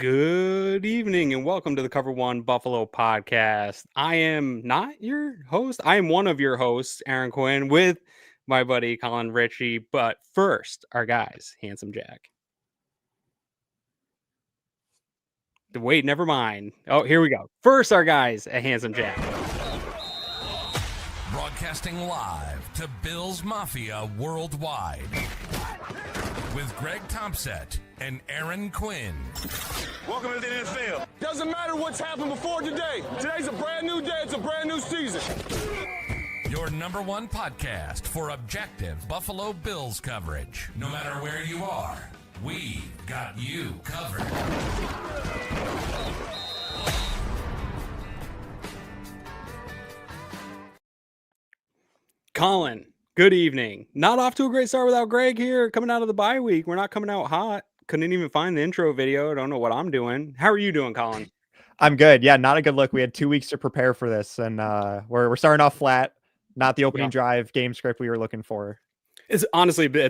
Good evening and welcome to the Cover One Buffalo podcast. I am not your host. I am one of your hosts, Aaron Quinn, with my buddy Colin Richey. But first, our guys, Handsome Jack. Wait, never mind. Oh, here we go. First, our guys at Handsome Jack. Broadcasting live to Bills Mafia worldwide with Greg Thompson and Aaron Quinn. Welcome to the NFL. Doesn't matter what's happened before today. Today's a brand new day. It's a brand new season. Your number one podcast for objective Buffalo Bills coverage. No matter where you are, we got you covered. Colin, good evening. Not off to a great start without Greg here, coming out of the bye week. We're not coming out hot. Couldn't even find the intro video. I don't know what I'm doing. How are you doing, Colin? I'm good. Yeah, not a good look. We had 2 weeks to prepare for this, and we're starting off flat. Not the opening drive game script we were looking for. It's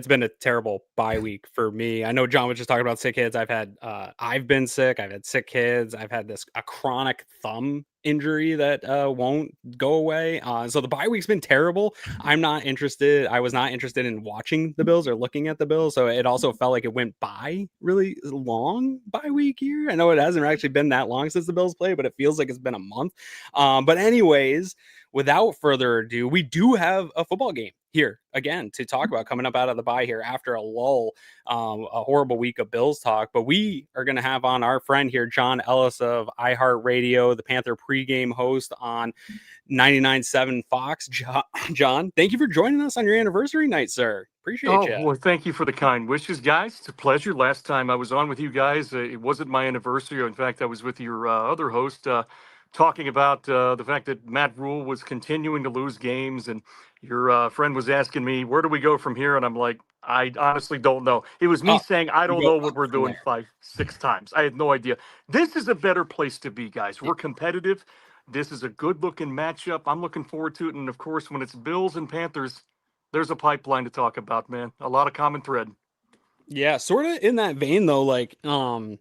been a terrible bye week for me. I know John was just talking about sick kids. I've been sick. I've had sick kids. I've had a chronic thumb injury that won't go away. So the bye week's been terrible. I'm not interested. I was not interested in watching the Bills or looking at the Bills. So it also felt like it went by really long bye week here. I know it hasn't actually been that long since the Bills played, but it feels like it's been a month. But anyways, without further ado, we do have a football game here again to talk about coming up out of the bye here after a lull, a horrible week of Bills talk. But we are going to have on our friend here, John Ellis of iHeartRadio, the Panther pregame host on 99.7 Fox. John, thank you for joining us on your anniversary night, sir. Appreciate you. Well, thank you for the kind wishes, guys. It's a pleasure. Last time I was on with you guys, it wasn't my anniversary. In fact, I was with your other host, talking about the fact that Matt Rule was continuing to lose games, and your friend was asking me, where do we go from here? And I'm like, I honestly don't know. It was me saying, I don't know what we're doing 5-6 times. I had no idea. This is a better place to be, guys. We're competitive. This is a good-looking matchup. I'm looking forward to it. And, of course, when it's Bills and Panthers, there's a pipeline to talk about, man. A lot of common thread. Yeah, sort of in that vein, though, like, like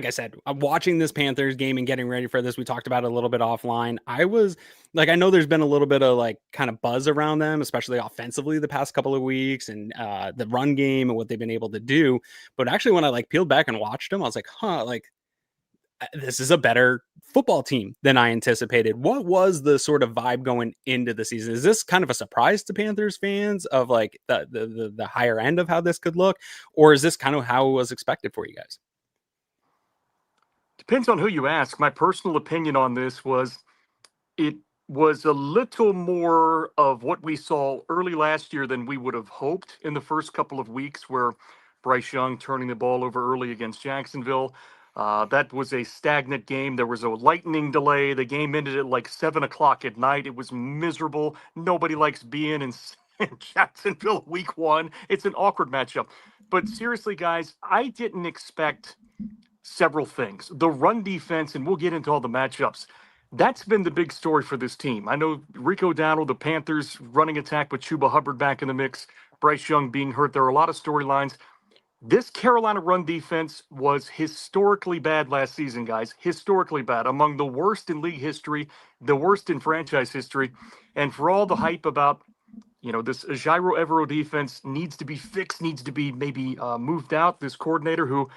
I said, I'm watching this Panthers game and getting ready for this. We talked about it a little bit offline. I was like, I know there's been a little bit of like kind of buzz around them, especially offensively the past couple of weeks and the run game and what they've been able to do. But actually, when I like peeled back and watched them, I was like, this is a better football team than I anticipated. What was the sort of vibe going into the season? Is this kind of a surprise to Panthers fans of like the higher end of how this could look? Or is this kind of how it was expected for you guys? Depends on who you ask. My personal opinion on this was it was a little more of what we saw early last year than we would have hoped in the first couple of weeks, where Bryce Young turning the ball over early against Jacksonville. That was a stagnant game. There was a lightning delay. The game ended at like 7 o'clock at night. It was miserable. Nobody likes being in Jacksonville week 1. It's an awkward matchup. But seriously, guys, I didn't expect several things. The run defense, and we'll get into all the matchups. That's been the big story for this team. I know Rico Dowdle, the Panthers running attack with Chuba Hubbard back in the mix, Bryce Young being hurt. There are a lot of storylines. This Carolina run defense was historically bad last season, guys. Historically bad. Among the worst in league history, the worst in franchise history. And for all the hype about, this Jairo Evero defense needs to be fixed, needs to be maybe moved out. This coordinator who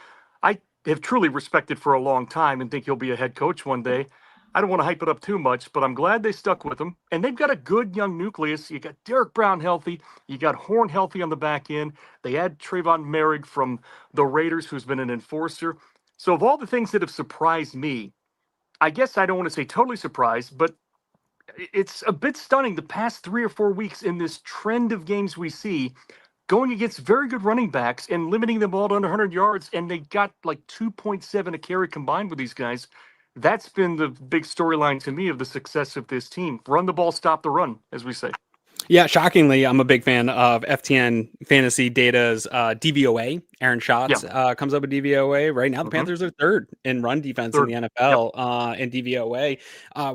I have truly respected for a long time and think he'll be a head coach one day. I don't want to hype it up too much, but I'm glad they stuck with him. And they've got a good young nucleus. You got Derek Brown healthy. You got Horn healthy on the back end. They add Trayvon Merrick from the Raiders, who's been an enforcer. So of all the things that have surprised me, I guess I don't want to say totally surprised, but it's a bit stunning the past 3 or 4 weeks in this trend of games we see going against very good running backs and limiting them all to under 100 yards. And they got like 2.7 a carry combined with these guys. That's been the big storyline to me of the success of this team. Run the ball, stop the run, as we say. Yeah, shockingly, I'm a big fan of FTN Fantasy Data's DVOA. Aaron Schatz comes up with DVOA. Right now, the Panthers are third in run defense in the NFL in DVOA,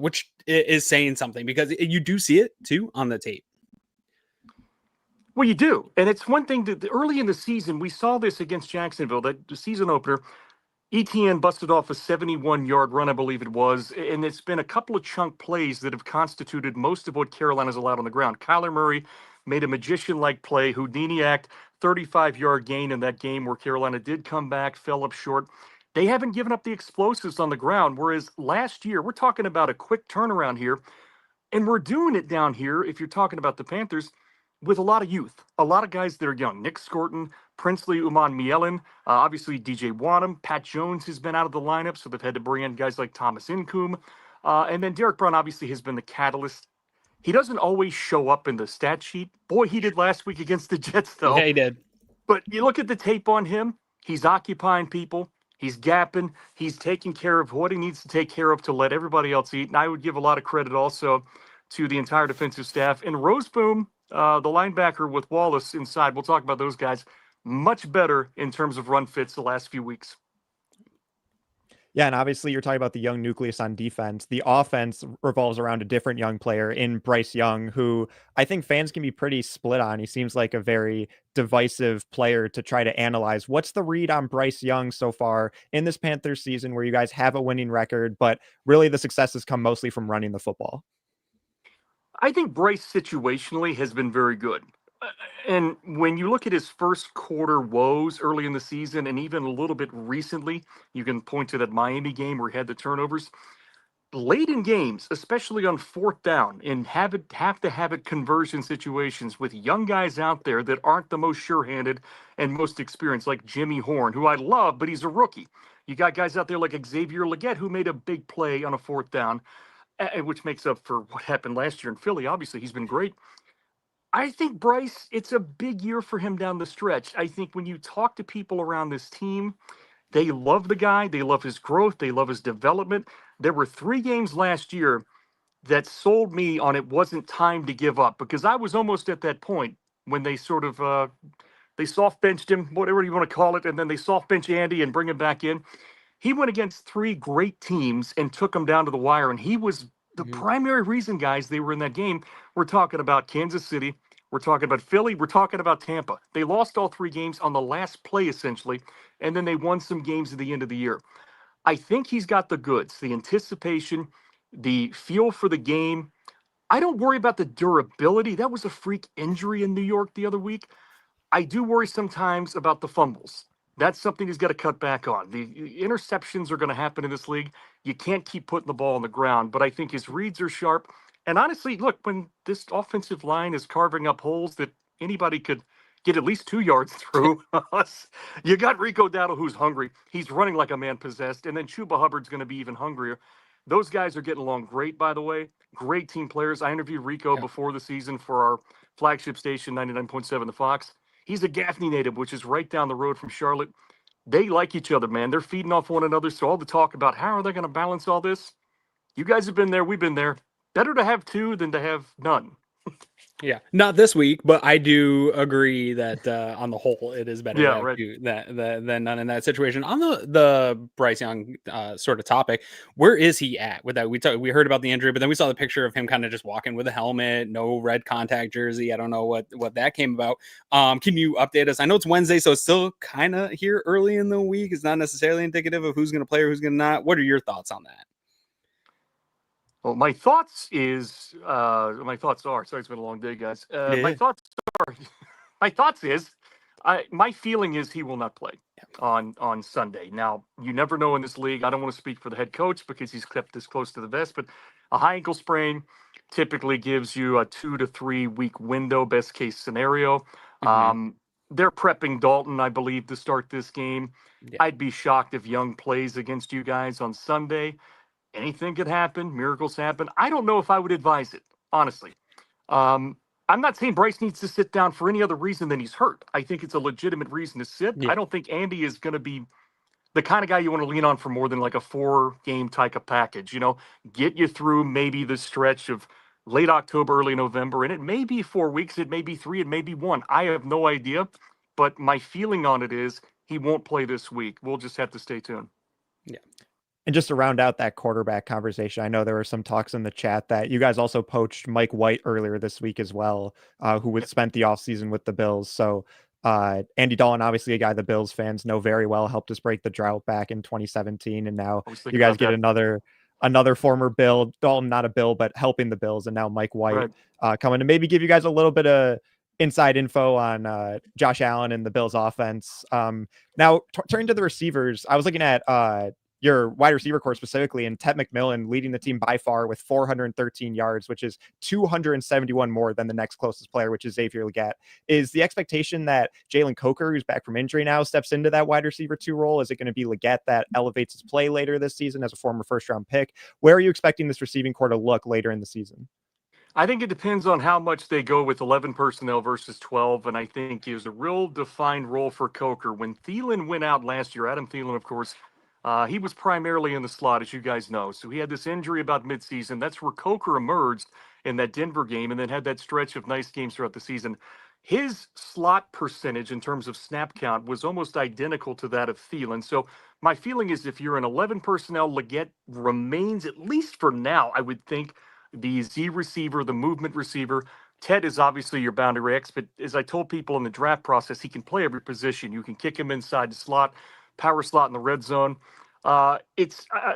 which is saying something because you do see it, too, on the tape. Well, you do. And it's one thing that early in the season, we saw this against Jacksonville, that the season opener. ETN busted off a 71-yard run, I believe it was, and it's been a couple of chunk plays that have constituted most of what Carolina's allowed on the ground. Kyler Murray made a magician-like play. Houdini act, 35-yard gain in that game where Carolina did come back, fell up short. They haven't given up the explosives on the ground, whereas last year, we're talking about a quick turnaround here, and we're doing it down here, if you're talking about the Panthers, with a lot of youth, a lot of guys that are young. Nick Scorton, Princely Uman Mielen, obviously DJ Wadham, Pat Jones has been out of the lineup, so they've had to bring in guys like Thomas Incoom. And then Derek Brown obviously has been the catalyst. He doesn't always show up in the stat sheet. Boy, he did last week against the Jets, though. Yeah, he did. But you look at the tape on him, he's occupying people. He's gapping. He's taking care of what he needs to take care of to let everybody else eat. And I would give a lot of credit also to the entire defensive staff. And Roseboom, the linebacker with Wallace inside, we'll talk about those guys, much better in terms of run fits the last few weeks. Yeah, and obviously you're talking about the young nucleus on defense. The offense revolves around a different young player in Bryce Young, who I think fans can be pretty split on. He seems like a very divisive player to try to analyze. What's the read on Bryce Young so far in this Panthers season where you guys have a winning record, but really the success has come mostly from running the football? I think Bryce situationally has been very good. And when you look at his first quarter woes early in the season and even a little bit recently, you can point to that Miami game where he had the turnovers. Late in games, especially on fourth down, in have to have it conversion situations with young guys out there that aren't the most sure-handed and most experienced, like Jimmy Horn, who I love, but he's a rookie. You got guys out there like Xavier Legette, who made a big play on a fourth down, which makes up for what happened last year in Philly. Obviously, he's been great. I think Bryce, it's a big year for him down the stretch. I think when you talk to people around this team, they love the guy. They love his growth. They love his development. There were 3 games last year that sold me on it wasn't time to give up, because I was almost at that point when they sort of they soft benched him, whatever you want to call it, and then they soft bench Andy and bring him back in. He went against 3 great teams and took them down to the wire, and he was the primary reason, guys, they were in that game. We're talking about Kansas City. We're talking about Philly. We're talking about Tampa. They lost all 3 games on the last play, essentially, and then they won some games at the end of the year. I think he's got the goods, the anticipation, the feel for the game. I don't worry about the durability. That was a freak injury in New York the other week. I do worry sometimes about the fumbles. That's something he's got to cut back on. The interceptions are going to happen in this league. You can't keep putting the ball on the ground, but I think his reads are sharp. And honestly, look, when this offensive line is carving up holes that anybody could get at least 2 yards through, you got Rico Dowdle, who's hungry. He's running like a man possessed. And then Chuba Hubbard's going to be even hungrier. Those guys are getting along great, by the way. Great team players. I interviewed Rico before the season for our flagship station, 99.7 The Fox. He's a Gaffney native, which is right down the road from Charlotte. They like each other, man. They're feeding off one another. So all the talk about how are they going to balance all this? You guys have been there. We've been there. Better to have 2 than to have none. Yeah, not this week, but I do agree that on the whole, it is better to have 2 than none in that situation. On the Bryce Young sort of topic, where is he at with that? We heard about the injury, but then we saw the picture of him kind of just walking with a helmet, no red contact jersey. I don't know what that came about. Can you update us? I know it's Wednesday, so it's still kind of here early in the week. It's not necessarily indicative of who's going to play or who's going to not. What are your thoughts on that? Well, my thoughts are, sorry, it's been a long day, guys. My thoughts is, my feeling is he will not play on Sunday. Now, you never know in this league. I don't want to speak for the head coach because he's kept this close to the vest, but a high ankle sprain typically gives you a 2 to 3 week window, best case scenario. They're prepping Dalton, I believe, to start this game. Yeah. I'd be shocked if Young plays against you guys on Sunday. Anything could happen. Miracles happen. I don't know if I would advise it, honestly. I'm not saying Bryce needs to sit down for any other reason than he's hurt. I think it's a legitimate reason to sit. Yeah. I don't think Andy is going to be the kind of guy you want to lean on for more than like a 4-game type of package. You know, get you through maybe the stretch of late October, early November. And it may be 4 weeks. It may be 3. It may be 1. I have no idea. But my feeling on it is he won't play this week. We'll just have to stay tuned. Yeah. And just to round out that quarterback conversation, I know there were some talks in the chat that you guys also poached Mike White earlier this week as well, who spent the offseason with the Bills. So Andy Dalton, obviously a guy the Bills fans know very well, helped us break the drought back in 2017. And now you guys get another former Bill, Dalton, not a Bill, but helping the Bills. And now Mike White coming to maybe give you guys a little bit of inside info on Josh Allen and the Bills offense. Now turning to the receivers, I was looking at your wide receiver core specifically, and Ted McMillan leading the team by far with 413 yards, which is 271 more than the next closest player, which is Xavier Legette. Is the expectation that Jalen Coker, who's back from injury now, steps into that wide receiver 2 role? Is it going to be Legette that elevates his play later this season as a former first-round pick? Where are you expecting this receiving core to look later in the season? I think it depends on how much they go with 11 personnel versus 12, and I think there's a real defined role for Coker. When Thielen went out last year, Adam Thielen, of course, he was primarily in the slot, as you guys know. So he had this injury about midseason. That's where Coker emerged in that Denver game and then had that stretch of nice games throughout the season. His slot percentage in terms of snap count was almost identical to that of Thielen. So my feeling is if you're an 11 personnel, Legette remains, at least for now, I would think, the Z receiver, the movement receiver. Ted is obviously your boundary X, but as I told people in the draft process, he can play every position. You can kick him inside the slot, power slot in the red zone. I'll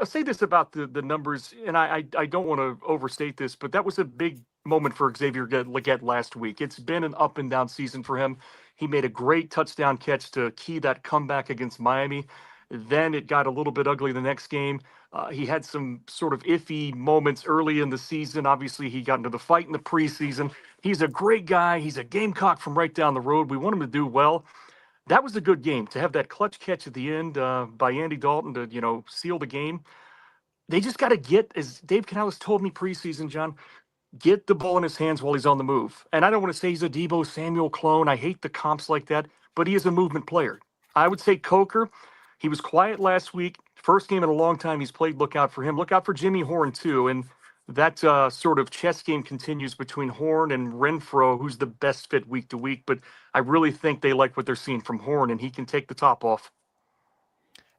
say this about the numbers, and I don't want to overstate this, but that was a big moment for Xavier Legette last week. It's been an up and down season for him. He made a great touchdown catch to key that comeback against Miami. Then it got a little bit ugly the next game. He had some sort of iffy moments early in the season. Obviously, he got into the fight in the preseason. He's a great guy. He's a Gamecock from right down the road. We want him to do well. That was a good game to have that clutch catch at the end by Andy Dalton to, seal the game. They just got to get, as Dave Canales told me preseason, John, get the ball in his hands while he's on the move. And I don't want to say he's a Deebo Samuel clone. I hate the comps like that, but he is a movement player. I would say Coker, he was quiet last week. First game in a long time he's played. Look out for him. Look out for Jimmy Horn, too. And that sort of chess game continues between Horn and Renfro, who's the best fit week to week. But I really think they like what they're seeing from Horn, and he can take the top off.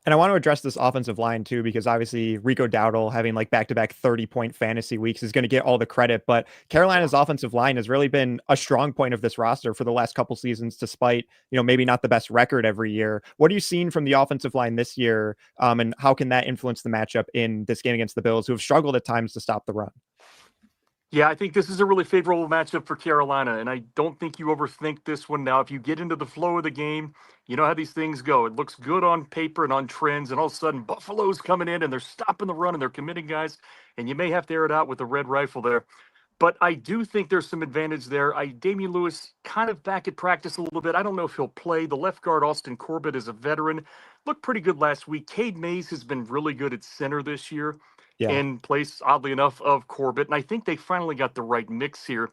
And I want to address this offensive line too, because obviously Rico Dowdle having like back-to-back 30-point fantasy weeks is going to get all the credit, but Carolina's offensive line has really been a strong point of this roster for the last couple seasons, despite, maybe not the best record every year. What are you seeing from the offensive line this year? And how can that influence the matchup in this game against the Bills, who have struggled at times to stop the run? Yeah, I think this is a really favorable matchup for Carolina, and I don't think you overthink this one now. If you get into the flow of the game, you know how these things go. It looks good on paper and on trends, and all of a sudden Buffalo's coming in, and they're stopping the run, and they're committing guys, and you may have to air it out with the red rifle there. But I do think there's some advantage there. Damian Lewis kind of back at practice a little bit. I don't know if he'll play. The left guard, Austin Corbett, is a veteran. Looked pretty good last week. Cade Mays has been really good at center this year. In place, oddly enough, of Corbett. And I think they finally got the right mix here.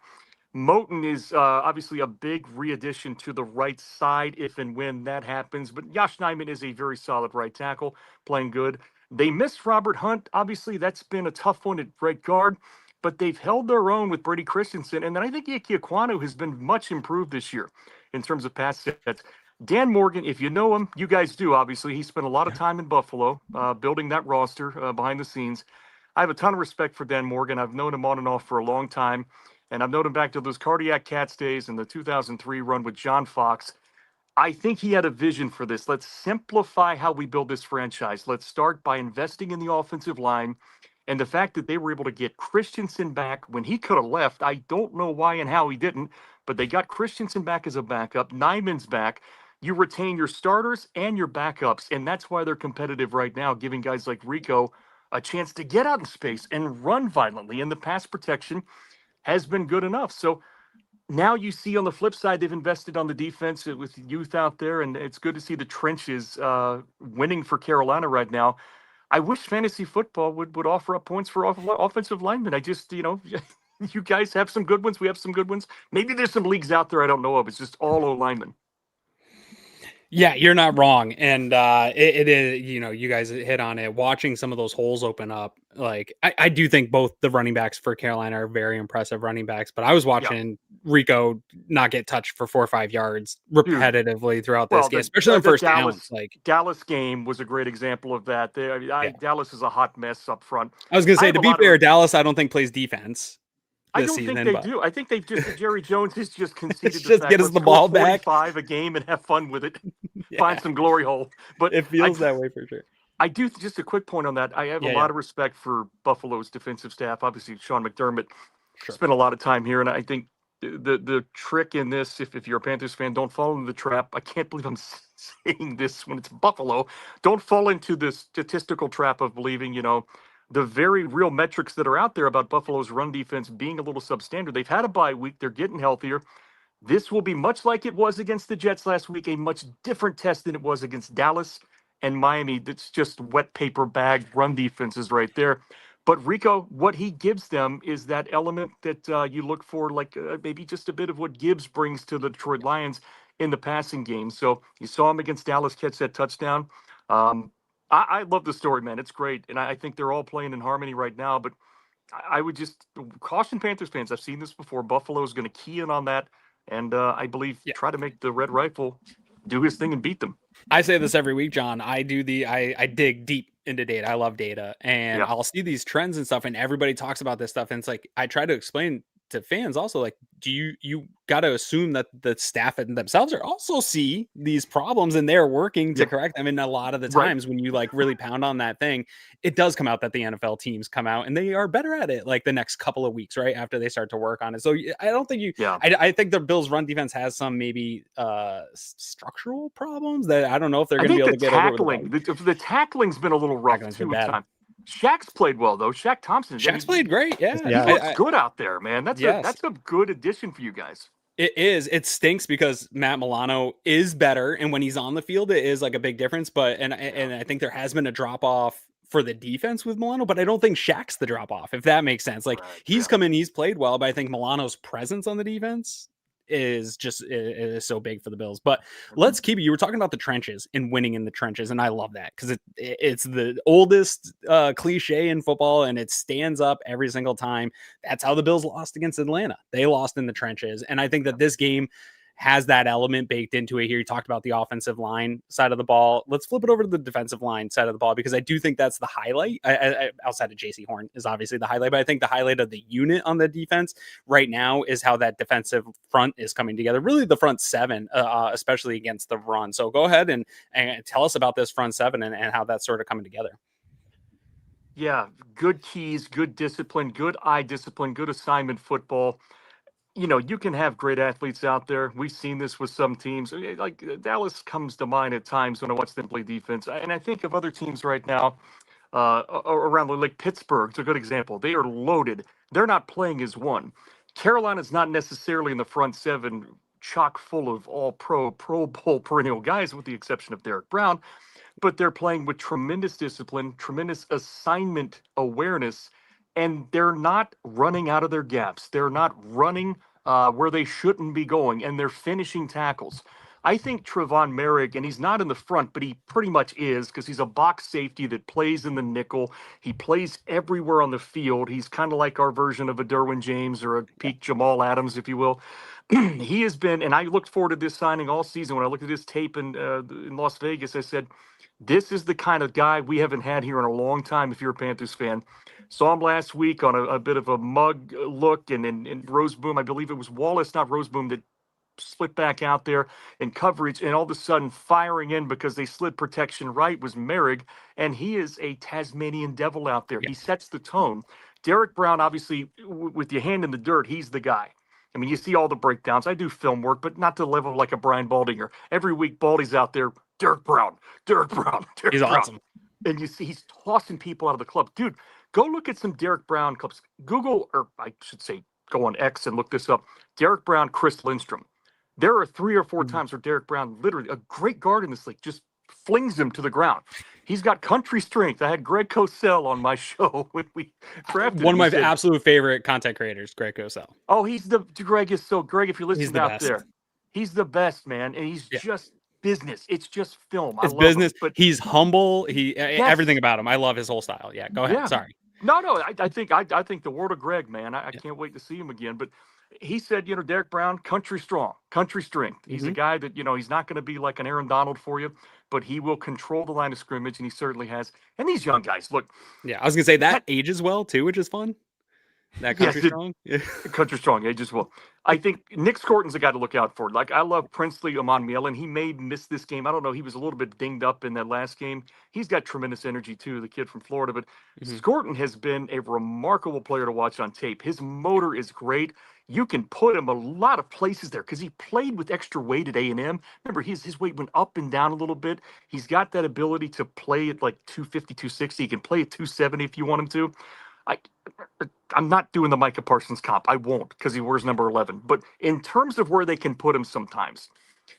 Moton is obviously a big re-addition to the right side if and when that happens. But Josh Nijman is a very solid right tackle, playing good. They missed Robert Hunt. Obviously, that's been a tough one at right guard. But they've held their own with Brady Christensen. And then I think Ike Ekwonu has been much improved this year in terms of pass sets. Dan Morgan, if you know him, you guys do, obviously. He spent a lot of time in Buffalo building that roster behind the scenes. I have a ton of respect for Dan Morgan. I've known him on and off for a long time, and I've known him back to those Cardiac Cats days and the 2003 run with John Fox. I think he had a vision for this. Let's simplify how we build this franchise. Let's start by investing in the offensive line. And the fact that they were able to get Christensen back when he could have left, I don't know why and how he didn't, but they got Christensen back as a backup. Nijman's back. You retain your starters and your backups, and that's why they're competitive right now, giving guys like Rico a chance to get out in space and run violently, and the pass protection has been good enough. So now you see on the flip side, they've invested on the defense with youth out there, and it's good to see the trenches winning for Carolina right now. I wish fantasy football would offer up points for offensive linemen. I just, you guys have some good ones. We have some good ones. Maybe there's some leagues out there I don't know of. It's just all O-linemen. Yeah, you're not wrong. And it is, you guys hit on it. Watching some of those holes open up, like I do think both the running backs for Carolina are very impressive running backs. But I was watching Rico not get touched for 4 or 5 yards repetitively throughout this game, especially on first downs. Dallas game was a great example of that. Dallas is a hot mess up front. I was going to say, to be fair, Dallas I don't think plays defense. I this don't think season. they But do. I think they've just Jerry Jones has just conceded it's the just fact, get us let's the score ball back. 45 a game and have fun with it. Yeah, Find some glory hole. But it feels that way for sure. I do, just a quick point on that. I have a lot of respect for Buffalo's defensive staff. Obviously, Sean McDermott Sure. spent a lot of time here, and I think the trick in this, if you're a Panthers fan, don't fall into the trap. I can't believe I'm saying this when it's Buffalo. Don't fall into the statistical trap of believing, the very real metrics that are out there about Buffalo's run defense being a little substandard. They've had a bye week. They're getting healthier. This will be much like it was against the Jets last week, a much different test than it was against Dallas and Miami. That's just wet paper bag run defenses right there. But Rico, what he gives them is that element that you look for, like maybe just a bit of what Gibbs brings to the Detroit Lions in the passing game. So you saw him against Dallas catch that touchdown. I love the story, man. It's great. And I think they're all playing in harmony right now. But I would just caution Panthers fans. I've seen this before. Buffalo is going to key in on that. And I believe try to make the Red Rifle do his thing and beat them. I say this every week, John. I dig deep into data. I love data, and I'll see these trends and stuff, and everybody talks about this stuff. And it's like, I try to explain to fans also, like, do you got to assume that the staff themselves are also see these problems and they're working to correct them. And a lot of the times when you like really pound on that thing, it does come out that the NFL teams come out and they are better at it like the next couple of weeks, right after they start to work on it. So I don't think I think the Bills run defense has some maybe structural problems that I don't know if they're going to be able to get tackling. The tackling's been a little rough too at times. Shaq's played well though. Shaq Thompson. Shaq's played great. Yeah. He looks good out there, man. That's a good addition for you guys. It is. It stinks because Matt Milano is better, and when he's on the field, it is like a big difference. But and I think there has been a drop off for the defense with Milano, but I don't think Shaq's the drop off, if that makes sense. Like he's come in, he's played well, but I think Milano's presence on the defense is so big for the Bills. But let's keep it. You were talking about the trenches and winning in the trenches, and I love that because it's the oldest cliche in football, and it stands up every single time. That's how the Bills lost against Atlanta. They lost in the trenches, and I think that this game has that element baked into it here. You talked about the offensive line side of the ball. Let's flip it over to the defensive line side of the ball, because I do think that's the highlight. Outside of JC Horn is obviously the highlight, but I think the highlight of the unit on the defense right now is how that defensive front is coming together. Really the front seven, especially against the run. So go ahead and tell us about this front seven and how that's sort of coming together. Yeah, good keys, good discipline, good eye discipline, good assignment football. You can have great athletes out there. We've seen this with some teams. Like Dallas comes to mind at times when I watch them play defense. And I think of other teams right now around, like Pittsburgh. It's a good example. They are loaded. They're not playing as one. Carolina's not necessarily in the front seven chock full of all Pro Bowl perennial guys, with the exception of Derek Brown. But they're playing with tremendous discipline, tremendous assignment awareness, and they're not running out of their gaps. They're not running where they shouldn't be going, and they're finishing tackles. I think Trevon Merrick, and he's not in the front, but he pretty much is, because he's a box safety that plays in the nickel. He plays everywhere on the field. He's kind of like our version of a Derwin James or a peak Jamal Adams, if you will. He has been, and I looked forward to this signing all season. When I looked at this tape in Las Vegas, I said, this is the kind of guy we haven't had here in a long time if you're a Panthers fan. Saw him last week on a bit of a mug look, and Roseboom, I believe it was Wallace, not Roseboom, that slid back out there in coverage, and all of a sudden firing in because they slid protection right was Merrick, and he is a Tasmanian devil out there. He sets the tone. Derek Brown, obviously, with your hand in the dirt, he's the guy. I mean, you see all the breakdowns. I do film work, but not to the level like a Brian Baldinger. Every week, Baldy's out there, Derek Brown. He's awesome. And you see he's tossing people out of the club. Dude, go look at some Derek Brown clips. Google, or I should say, go on X and look this up. Derek Brown, Chris Lindstrom. There are 3 or 4 times where Derek Brown, literally a great guard in this league, just flings him to the ground. He's got country strength. I had Greg Cosell on my show when we drafted one of my absolute favorite content creators, Greg Cosell. Oh, Greg, if you're listening out there, he's the best, man. And he's just business. It's just film. It's business, but he's humble. Everything about him. I love his whole style. Yeah, go ahead. Yeah. Sorry. No. I think the word of Greg, man. I can't wait to see him again. But he said, Derek Brown, country strong, country strength. He's a guy that, he's not going to be like an Aaron Donald for you, but he will control the line of scrimmage, and he certainly has. And these young guys, look. Yeah, I was going to say that ages well, too, which is fun. That Yes, country strong? Yeah. Country strong, age as well. I think Nick Scorton's a guy to look out for. Like, I love Princely Amonmielen. He may miss this game. I don't know. He was a little bit dinged up in that last game. He's got tremendous energy too, the kid from Florida. But Mhm. Scorton has been a remarkable player to watch on tape. His motor is great. You can put him a lot of places there because he played with extra weight at A&M. Remember, his weight went up and down a little bit. He's got that ability to play at like 250, 260. He can play at 270 if you want him to. I, I'm not doing the Micah Parsons comp. I won't because he wears number 11. But in terms of where they can put him sometimes,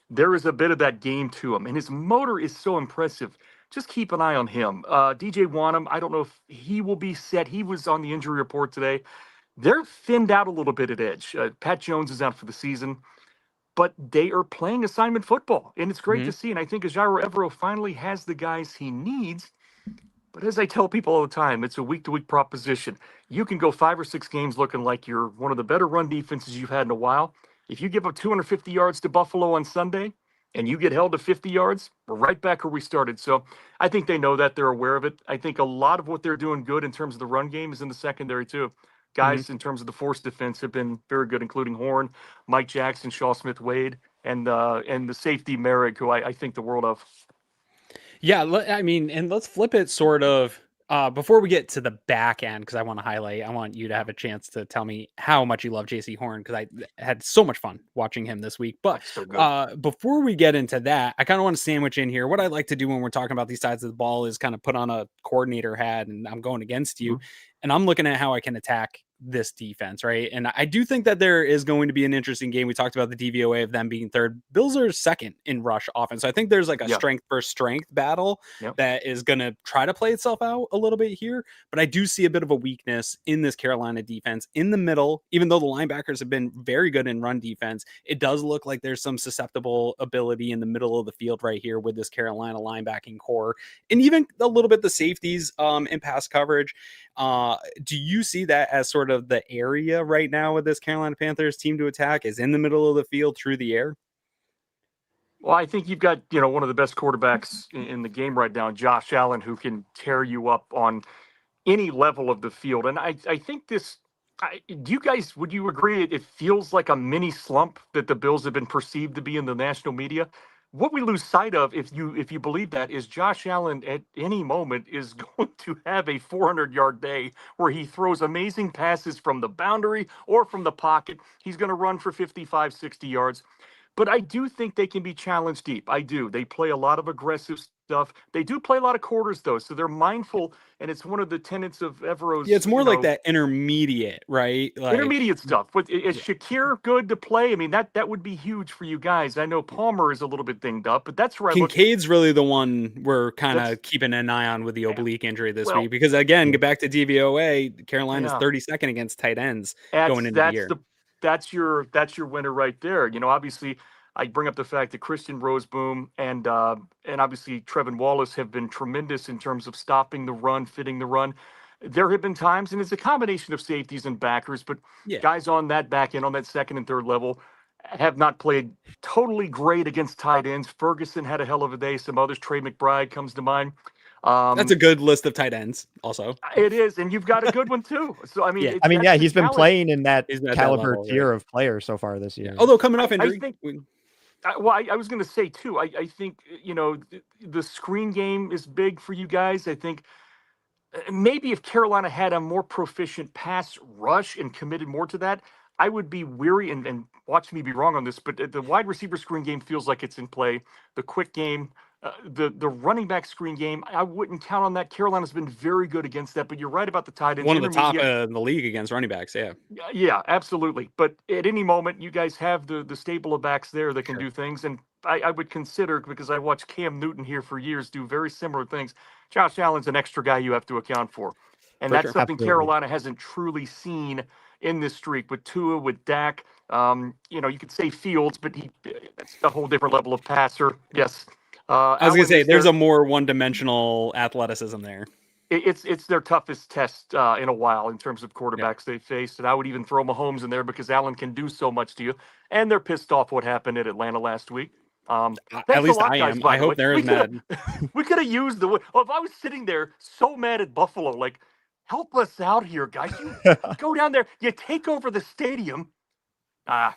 there is a bit of that game to him. And his motor is so impressive. Just keep an eye on him. DJ Wanham, I don't know if he will be set. He was on the injury report today. They're thinned out a little bit at edge. Pat Jones is out for the season, but they are playing assignment football. And it's great to Mhm. see. And I think Ajiro Evero finally has the guys he needs. But as I tell people all the time, it's a week-to-week proposition. You can go 5 or 6 games looking like you're one of the better run defenses you've had in a while. If you give up 250 yards to Buffalo on Sunday and you get held to 50 yards, we're right back where we started. So I think they know that. They're aware of it. I think a lot of what they're doing good in terms of the run game is in the secondary too. Mhm. Guys, in terms of the force defense, have been very good, including Horn, Mike Jackson, Shaw Smith-Wade, and the safety Merrick, who I think the world of. Yeah, I mean, and let's flip it sort of before we get to the back end, because I want to highlight, I want you to have a chance to tell me how much you love JC Horn, because I had so much fun watching him this week. But So good. before we get into that, I kind of want to sandwich in here. What I like to do when we're talking about these sides of the ball is kind of put on a coordinator hat, and I'm going against you, and I'm looking at how I can attack this defense, right? And I do think that there is going to be an interesting game. We talked about the DVOA of them being third. Bills are second in rush offense. So I think there's like a Yeah. strength versus strength battle Yep. that is going to try to play itself out a little bit here. But I do see a bit of a weakness in this Carolina defense in the middle. Even though the linebackers have been very good in run defense, it does look like there's some susceptible ability in the middle of the field right here with this Carolina linebacking core, and even a little bit the safeties in pass coverage. Do you see that as sort of the area right now with this Carolina Panthers team to attack is in the middle of the field through the air? Well, I think you've got, one of the best quarterbacks in the game right now, Josh Allen, who can tear you up on any level of the field. And I think do you guys, would you agree it feels like a mini slump that the Bills have been perceived to be in the national media? What we lose sight of, if you believe that, is Josh Allen at any moment is going to have a 400-yard day where he throws amazing passes from the boundary or from the pocket. He's going to run for 55, 60 yards. But I do think they can be challenged deep. I do. They play a lot of aggressive stuff. They do play a lot of quarters, though, so they're mindful, and it's one of the tenets of Evero's. Yeah, it's more like that intermediate, right? Like Intermediate stuff. But is Shakir good to play? I mean, that would be huge for you guys. I know Palmer is a little bit dinged up, but that's where I look. Kincaid's really the one we're kind That's of keeping an eye on with the oblique injury this well, week, because again, get back to DVOA, Carolina's yeah. 32nd against tight ends going into the That's year. that's your winner right there. Obviously, I bring up the fact that Christian Roseboom and obviously Trevin Wallace have been tremendous in terms of stopping the run, fitting the run. There have been times, and it's a combination of safeties and backers, but Yeah. guys on that back end, on that second and third level, have not played totally great against tight ends. Ferguson had a hell of a day. Some others, Trey McBride comes to mind. That's a good list of tight ends also. It is, and you've got a good one too. So I mean, Yeah. He's been playing in that He's at that caliber level, tier right? of players so far this year. Although coming off injury, think I was going to say too. I think the screen game is big for you guys. I think maybe if Carolina had a more proficient pass rush and committed more to that, I would be weary and watch me be wrong on this. But the wide receiver screen game feels like it's in play. The quick game. The running back screen game, I wouldn't count on that. Carolina's been very good against that, but you're right about the tight ends. one of the top in the league against running backs. Yeah. Yeah, absolutely. But at any moment, you guys have the stable of backs there that can do things. And I would consider, because I watched Cam Newton here for years do very similar things, Josh Allen's an extra guy you have to account for. And that's something Absolutely. Carolina hasn't truly seen in this streak with Tua, with Dak. You could say Fields, but that's a whole different level of passer. Yes. I was going to say, there's a more one-dimensional athleticism there. It's their toughest test in a while in terms of quarterbacks they faced. And I would even throw Mahomes in there because Allen can do so much to you. And they're pissed off what happened at Atlanta last week. At least I am. I hope they're as mad. We could have used if I was sitting there so mad at Buffalo, like, help us out here, guys. You go down there, you take over the stadium.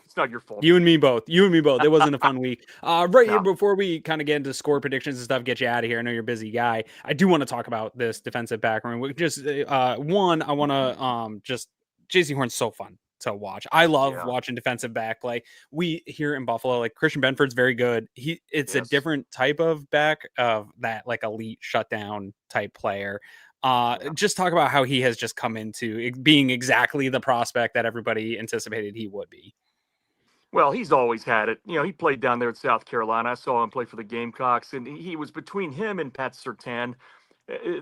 It's not your fault. You and me both. It wasn't a fun week. Right No. before we kind of get into score predictions and stuff, get you out of here. I know you're a busy guy. I do want to talk about this defensive back room. Just one, I want to just JC Horn's so fun to watch. I love watching defensive back. Like we here in Buffalo, like Christian Benford's very good. It's a different type of back of that like elite shutdown type player. Just talk about how he has just come into being exactly the prospect that everybody anticipated he would be. Well, he's always had it. He played down there at South Carolina. I saw him play for the Gamecocks, and he was between him and Pat Surtain.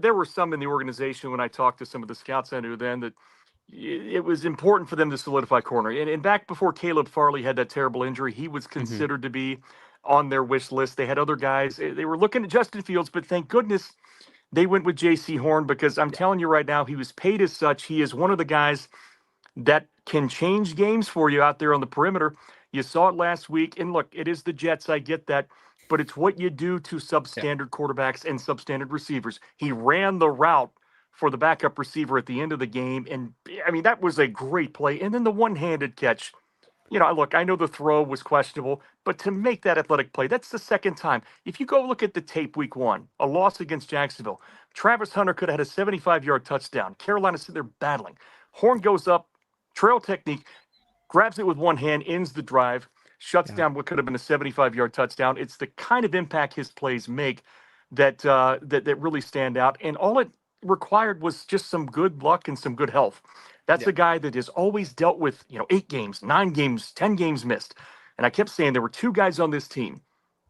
There were some in the organization when I talked to some of the scouts I knew then that it was important for them to solidify corner. And back before Caleb Farley had that terrible injury, he was considered to be on their wish list. They had other guys. They were looking at Justin Fields, but thank goodness they went with J.C. Horn because I'm telling you right now, he was paid as such. He is one of the guys that can change games for you out there on the perimeter. You saw it last week. And look, it is the Jets. I get that. But it's what you do to substandard quarterbacks and substandard receivers. He ran the route for the backup receiver at the end of the game. And, I mean, that was a great play. And then the one-handed catch. Look, I know the throw was questionable, but to make that athletic play, that's the second time. If you go look at the tape week 1, a loss against Jacksonville, Travis Hunter could have had a 75-yard touchdown. Carolina's sitting there battling. Horn goes up, trail technique, grabs it with one hand, ends the drive, shuts down what could have been a 75-yard touchdown. It's the kind of impact his plays make that really stand out. And all it required was just some good luck and some good health. That's a guy that has always dealt with, 8 games, 9 games, 10 games missed. And I kept saying there were 2 guys on this team.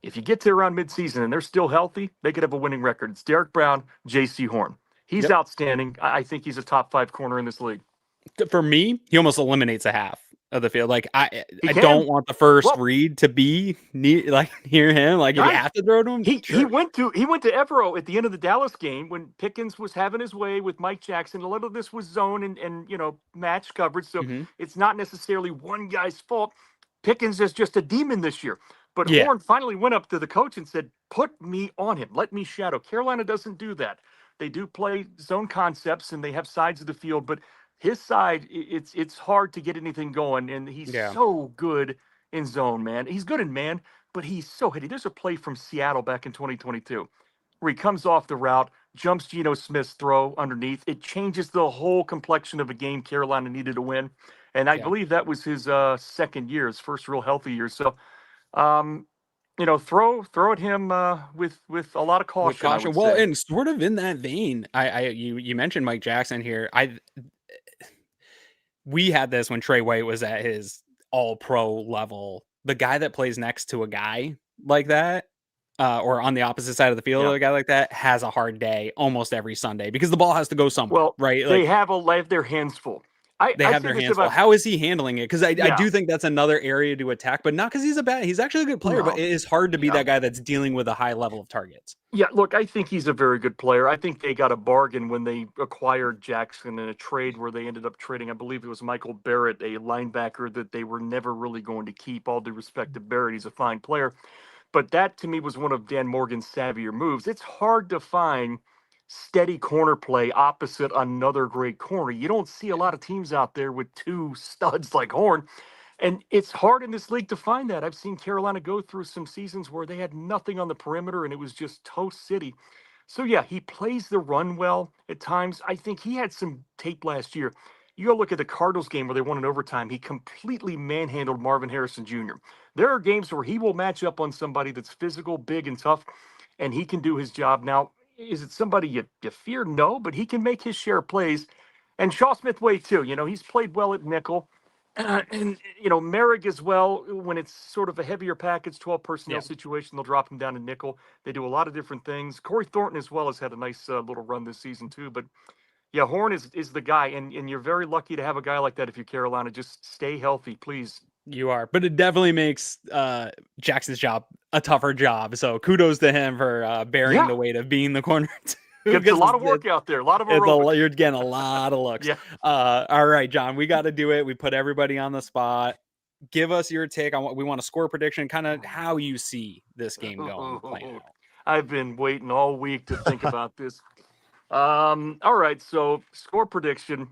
If you get to around midseason and they're still healthy, they could have a winning record. It's Derek Brown, J.C. Horn. He's outstanding. I think he's a top 5 corner in this league. For me, he almost eliminates a half of the field. Like I don't want the first read to be near him. Like if you have to throw to him, he went to Evero at the end of the Dallas game when Pickens was having his way with Mike Jackson. A lot of this was zone and match coverage. So it's not necessarily one guy's fault. Pickens is just a demon this year. But Horn finally went up to the coach and said, "Put me on him. Let me shadow." Carolina doesn't do that. They do play zone concepts and they have sides of the field, but his side, it's hard to get anything going, and he's so good in zone, man. He's good in man, but he's so heady. There's a play from Seattle back in 2022 where he comes off the route, jumps Geno Smith's throw underneath. It changes the whole complexion of a game Carolina needed to win, and I believe that was his second year, his first real healthy year. So, throw at him with a lot of caution. Well, and sort of in that vein, you mentioned Mike Jackson here. We had this when Trey White was at his all-pro level. The guy that plays next to a guy like that, or on the opposite side of the field, a guy like that has a hard day almost every Sunday because the ball has to go somewhere. Well, right? They have their hands full. They have their hands full. How is he handling it? Because I do think that's another area to attack, but not because he's actually a good player, but it is hard to be that guy that's dealing with a high level of targets. Yeah, look, I think he's a very good player. I think they got a bargain when they acquired Jackson in a trade where they ended up trading, I believe it was Michael Barrett, a linebacker that they were never really going to keep. All due respect to Barrett, he's a fine player. But that, to me, was one of Dan Morgan's savvier moves. It's hard to find steady corner play opposite another great corner. You don't see a lot of teams out there with 2 studs like Horn. And it's hard in this league to find that. I've seen Carolina go through some seasons where they had nothing on the perimeter and it was just toast city. So, he plays the run well at times. I think he had some tape last year. You go look at the Cardinals game where they won in overtime. He completely manhandled Marvin Harrison Jr. There are games where he will match up on somebody that's physical, big, and tough, and he can do his job. Now, is it somebody you fear? No, but he can make his share of plays. And Shaw Smith-Way, too. He's played well at nickel. And Merrick as well, when it's sort of a heavier package, 12 personnel situation, they'll drop him down to nickel. They do a lot of different things. Corey Thornton as well has had a nice little run this season too. But Horn is the guy, and you're very lucky to have a guy like that if you're Carolina. Just stay healthy, please. You are, but it definitely makes Jackson's job a tougher job. So kudos to him for bearing the weight of being the corner. It's a lot of work out there. A lot of you're getting a lot of looks. All right, John, we got to do it. We put everybody on the spot. Give us your take on what we want to score prediction, kind of how you see this game going. I've been waiting all week to think about this. All right. So score prediction.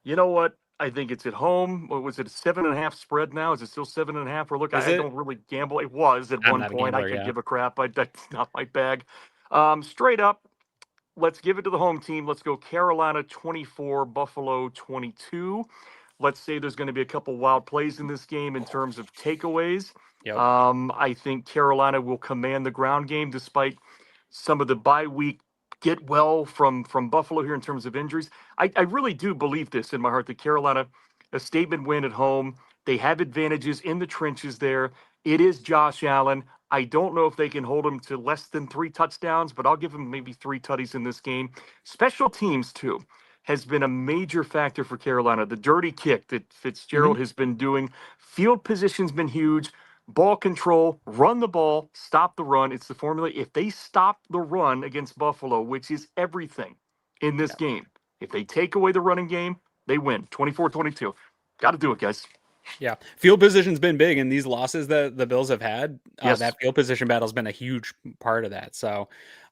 You know what? I think it's at home. What was it? A 7.5 spread now? Is it still 7.5? Or look, Is I it? don't really gamble. It was at I'm one not a point. I gambler, could yeah. give a crap. That's not my bag. Straight up, let's give it to the home team. Let's go Carolina 24, Buffalo 22. Let's say there's going to be a couple wild plays in this game in terms of takeaways. Yep. I think Carolina will command the ground game despite some of the bye week get well from Buffalo here in terms of injuries. I really do believe this in my heart that Carolina, a statement win at home. They have advantages in the trenches there. It is Josh Allen. I don't know if they can hold him to less than 3 touchdowns, but I'll give him maybe 3 tutties in this game. Special teams, too, has been a major factor for Carolina. The dirty kick that Fitzgerald has been doing. Field position's been huge. Ball control, run the ball, stop the run. It's the formula. If they stop the run against Buffalo, which is everything in this game, if they take away the running game, they win 24-22. Got to do it, guys. Yeah. Field position's been big in these losses that the Bills have had. Yes. That field position battle's been a huge part of that. So,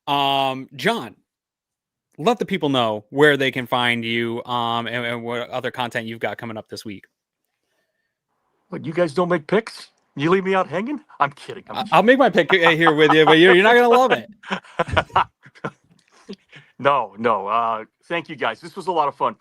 John, let the people know where they can find you and what other content you've got coming up this week. What, you guys don't make picks? You leave me out hanging? I'm kidding. I'll make my pick here with you, but you're not going to love it. No. Thank you, guys. This was a lot of fun.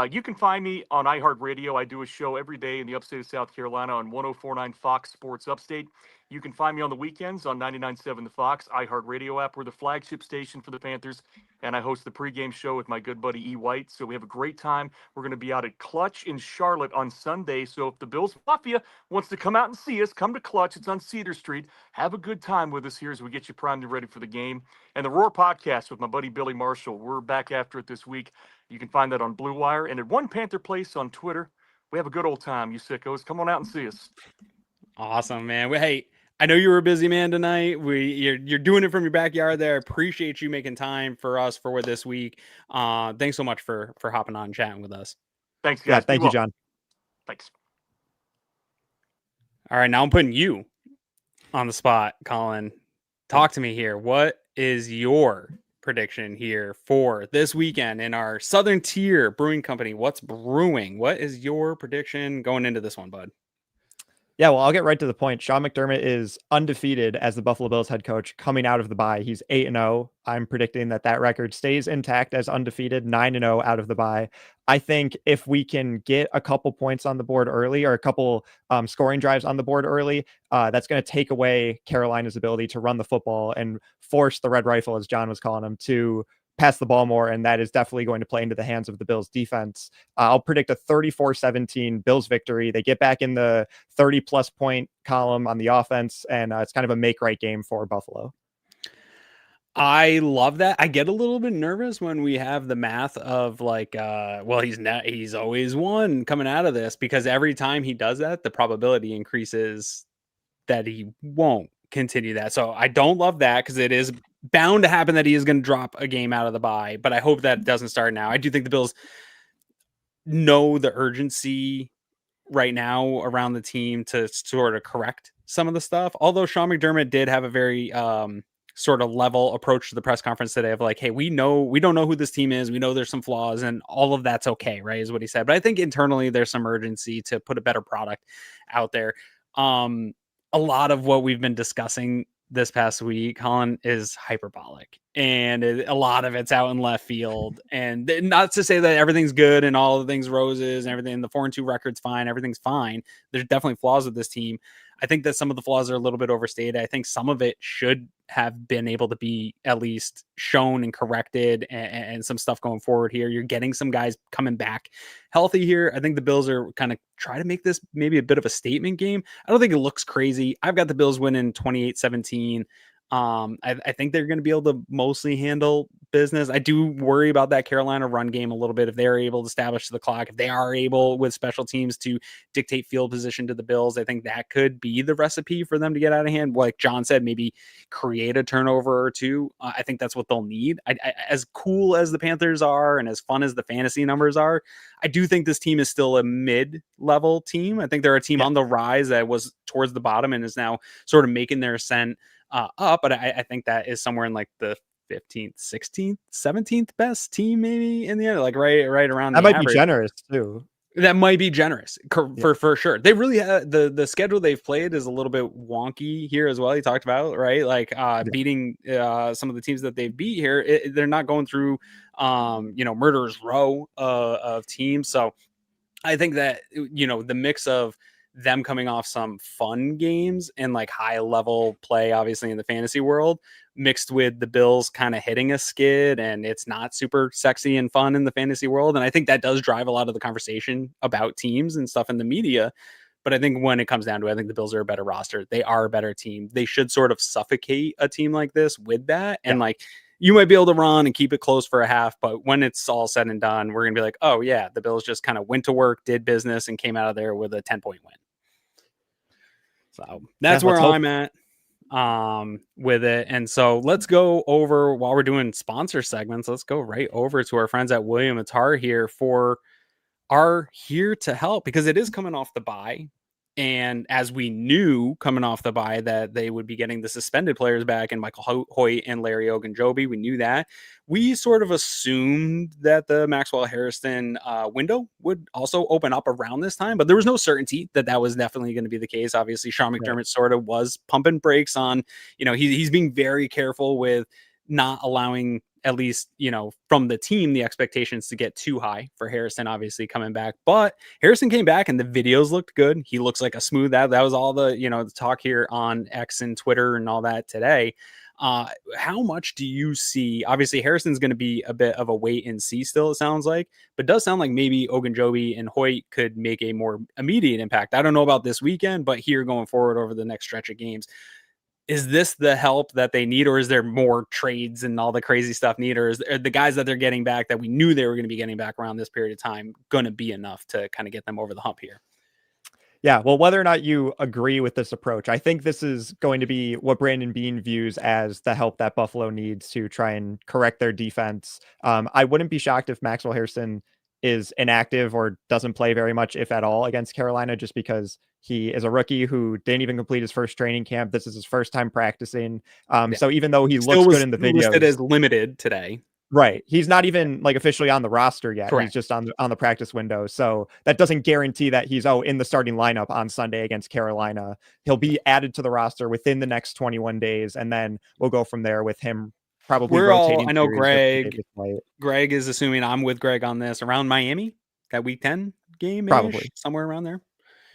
You can find me on iHeartRadio. I do a show every day in the upstate of South Carolina on 104.9 Fox Sports Upstate. You can find me on the weekends on 99.7 The Fox iHeartRadio app. We're the flagship station for the Panthers, and I host the pregame show with my good buddy E. White. So we have a great time. We're going to be out at Clutch in Charlotte on Sunday. So if the Bills Mafia wants to come out and see us, come to Clutch. It's on Cedar Street. Have a good time with us here as we get you primed and ready for the game. And the Roar Podcast with my buddy Billy Marshall. We're back after it this week. You can find that on Blue Wire and at One Panther Place on Twitter. We have a good old time, you sickos. Come on out and see us. Awesome, man. Hey, I know you were a busy man tonight. You're doing it from your backyard there. I appreciate you making time for us for this week. Thanks so much for hopping on and chatting with us. Thanks, guys. Yeah, thank you, John. Thanks. All right, now I'm putting you on the spot, Colin. Talk to me here. What is your prediction here for this weekend in our Southern Tier Brewing Company? What's brewing? What is your prediction going into this one, bud? Yeah, well, I'll get right to the point. Sean McDermott is undefeated as the Buffalo Bills head coach coming out of the bye. He's 8-0. I'm predicting that record stays intact as undefeated, 9-0 out of the bye. I think if we can get a couple points on the board early or a couple scoring drives on the board early, that's going to take away Carolina's ability to run the football and force the Red Rifle, as John was calling him, to pass the ball more, and that is definitely going to play into the hands of the Bills defense. I'll predict a 34-17 Bills victory. They get back in the 30-plus point column on the offense, and it's kind of a make-right game for Buffalo. I love that. I get a little bit nervous when we have the math of he's always won coming out of this, because every time he does that, the probability increases that he won't continue that. So I don't love that, because it is bound to happen that he is going to drop a game out of the bye, but I hope that doesn't start now. I do think the Bills know the urgency right now around the team to sort of correct some of the stuff. Although Sean McDermott did have a very sort of level approach to the press conference today of like, hey, we don't know who this team is. We know there's some flaws and all of that's okay, right? Is what he said. But I think internally there's some urgency to put a better product out there. A lot of what we've been discussing this past week, Colin, is hyperbolic, and a lot of it's out in left field. And not to say that everything's good and all the things roses and everything, the 4-2 record's fine, everything's fine. There's definitely flaws with this team. I think that some of the flaws are a little bit overstated. I think some of it should have been able to be at least shown and corrected, and some stuff going forward here. You're getting some guys coming back healthy here. I think the Bills are kind of try to make this maybe a bit of a statement game. I don't think it looks crazy. I've got the Bills winning 28-17. I think they're going to be able to mostly handle business. I do worry about that Carolina run game a little bit. If they're able to establish the clock, if they are able with special teams to dictate field position to the Bills, I think that could be the recipe for them to get out of hand. Like John said, maybe create a turnover or two. I think that's what they'll need. As cool as the Panthers are and as fun as the fantasy numbers are, I do think this team is still a mid-level team. I think they're a team on the rise that was towards the bottom and is now sort of making their ascent up, but I think that is somewhere in like the 15th, 16th, 17th best team maybe in the end, like right around That the might average. be generous too. That might be generous Yeah. for sure. They really the schedule they've played is a little bit wonky here as well. You talked about, right? Like beating some of the teams that they've beat here. They're not going through murderer's row of teams. So I think that, the mix of them coming off some fun games and like high level play, obviously in the fantasy world, mixed with the Bills kind of hitting a skid and it's not super sexy and fun in the fantasy world. And I think that does drive a lot of the conversation about teams and stuff in the media. But I think when it comes down to it, I think the Bills are a better roster. They are a better team. They should sort of suffocate a team like this with that. And like, you might be able to run and keep it close for a half, but when it's all said and done, we're going to be like, oh yeah, the Bills just kind of went to work, did business, and came out of there with a 10-point win. So that's where I'm at with it. And so let's go over, while we're doing sponsor segments, let's go right over to our friends at William Mattar here for our Here to Help, because it is coming off the bye. And as we knew coming off the bye that they would be getting the suspended players back and Michael Hoyt and Larry Ogunjobi, we knew that. We sort of assumed that the Maxwell Harrison window would also open up around this time, but there was no certainty that that was definitely going to be the case. Obviously, Sean McDermott sort of was pumping brakes on, he's being very careful with not allowing, at least, from the team, the expectations to get too high for Harrison, obviously coming back. But Harrison came back and the videos looked good. He looks like a smooth, that was all the, the talk here on X and Twitter and all that today. How much do you see? Obviously, Harrison's going to be a bit of a wait and see still, it sounds like, but it does sound like maybe Ogunjobi and Hoyt could make a more immediate impact. I don't know about this weekend, but here going forward over the next stretch of games, is this the help that they need, or is there more trades and all the crazy stuff needed, or are the guys that they're getting back that we knew they were going to be getting back around this period of time going to be enough to kind of get them over the hump here? Yeah, well, whether or not you agree with this approach, I think this is going to be what Brandon Beane views as the help that Buffalo needs to try and correct their defense. I wouldn't be shocked if Maxwell Harrison is inactive or doesn't play very much, if at all, against Carolina, just because he is a rookie who didn't even complete his first training camp. This is his first time practicing. So even though he looks good in the videos, listed as limited today. Right. He's not even like officially on the roster yet. Correct. He's just on the practice window. So that doesn't guarantee that he's in the starting lineup on Sunday against Carolina. He'll be added to the roster within the next 21 days. And then we'll go from there with him probably rotating. I know Greg is assuming I'm with Greg on this around Miami, that week 10 game, probably somewhere around there.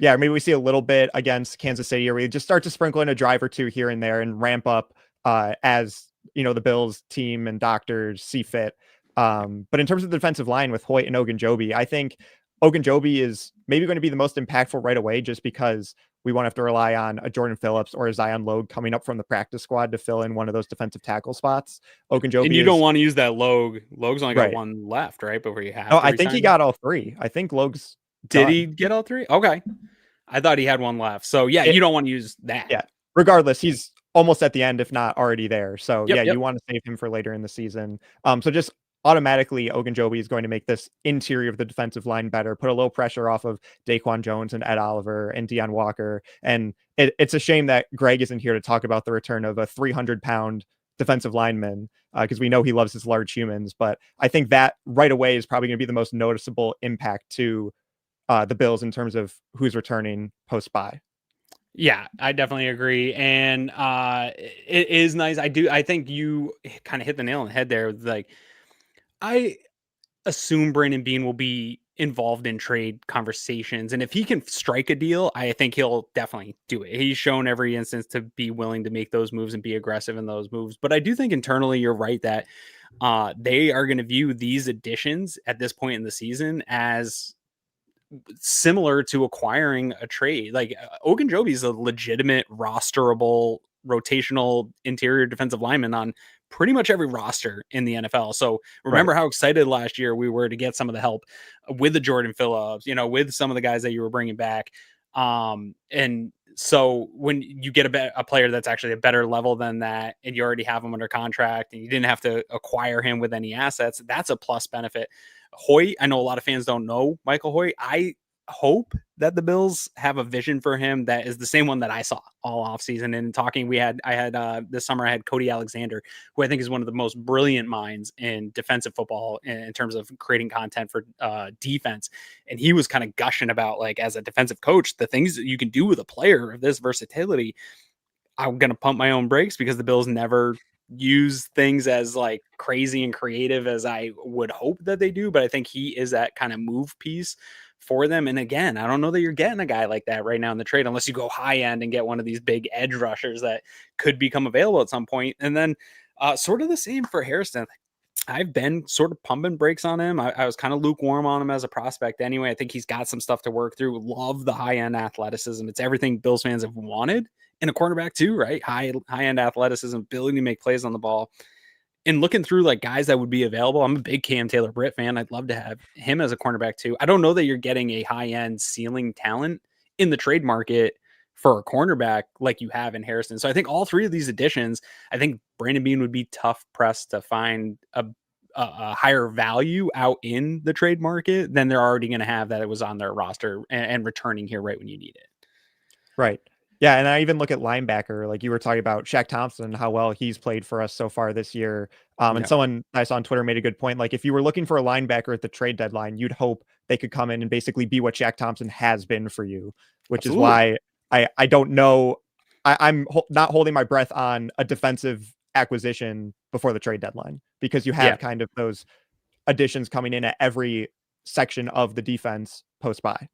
Yeah. Maybe we see a little bit against Kansas City, or we just start to sprinkle in a drive or two here and there and ramp up as the Bills team and doctors see fit. But in terms of the defensive line with Hoyt and Ogunjobi, I think Ogunjobi is maybe going to be the most impactful right away, just because we won't have to rely on a Jordan Phillips or a Zion Logue coming up from the practice squad to fill in one of those defensive tackle spots. Ogunjobi, and you don't want to use that Logue. Logue's only got one left, right? Before you have. No, I think he got all three. I think Logue's done. He get all three? Okay, I thought he had one left. So yeah, you don't want to use that. Yeah. Regardless, he's almost at the end, if not already there. So you want to save him for later in the season. So just automatically, Ogunjobi is going to make this interior of the defensive line better, put a little pressure off of Daquan Jones and Ed Oliver and Deion Walker. And it's a shame that Greg isn't here to talk about the return of a 300-pound defensive lineman, because we know he loves his large humans. But I think that right away is probably going to be the most noticeable impact to the Bills in terms of who's returning post-bye. Yeah, I definitely agree. And it is nice. I think you kind of hit the nail on the head there. Like, I assume Brandon Beane will be involved in trade conversations. And if he can strike a deal, I think he'll definitely do it. He's shown every instance to be willing to make those moves and be aggressive in those moves. But I do think internally, you're right that they are going to view these additions at this point in the season as similar to acquiring a trade. Like Ogunjobi is a legitimate rosterable rotational interior defensive lineman on pretty much every roster in the NFL. So remember how excited last year we were to get some of the help with the Jordan Phillips, with some of the guys that you were bringing back. And so when you get a player that's actually a better level than that, and you already have him under contract and you didn't have to acquire him with any assets, that's a plus benefit. Hoyt, I know a lot of fans don't know Michael Hoyt. I hope that the Bills have a vision for him that is the same one that I saw all offseason. And talking, I had this summer, I had Cody Alexander, who I think is one of the most brilliant minds in defensive football in terms of creating content for defense. And he was kind of gushing about, like, as a defensive coach, the things that you can do with a player of this versatility. I'm going to pump my own brakes because the Bills never use things as like crazy and creative as I would hope that they do. But I think he is that kind of move piece for them. And again, I don't know that you're getting a guy like that right now in the trade, unless you go high end and get one of these big edge rushers that could become available at some point. And then sort of the same for Harrison. I've been sort of pumping brakes on him. I was kind of lukewarm on him as a prospect anyway. I think he's got some stuff to work through. Love the high-end athleticism. It's everything Bills fans have wanted in a quarterback too, right? High-end athleticism, ability to make plays on the ball. And looking through like guys that would be available, I'm a big Cam Taylor-Britt fan. I'd love to have him as a cornerback too. I don't know that you're getting a high-end ceiling talent in the trade market for a cornerback like you have in Harrison. So I think all three of these additions, I think Brandon Beane would be tough pressed to find a higher value out in the trade market than they're already going to have that it was on their roster and returning here right when you need it. Right. Yeah. And I even look at linebacker, like you were talking about Shaq Thompson, how well he's played for us so far this year. And someone I saw on Twitter made a good point. Like if you were looking for a linebacker at the trade deadline, you'd hope they could come in and basically be what Shaq Thompson has been for you, which Absolutely. Is why I don't know. I'm not holding my breath on a defensive acquisition before the trade deadline, because you have kind of those additions coming in at every section of the defense post bye.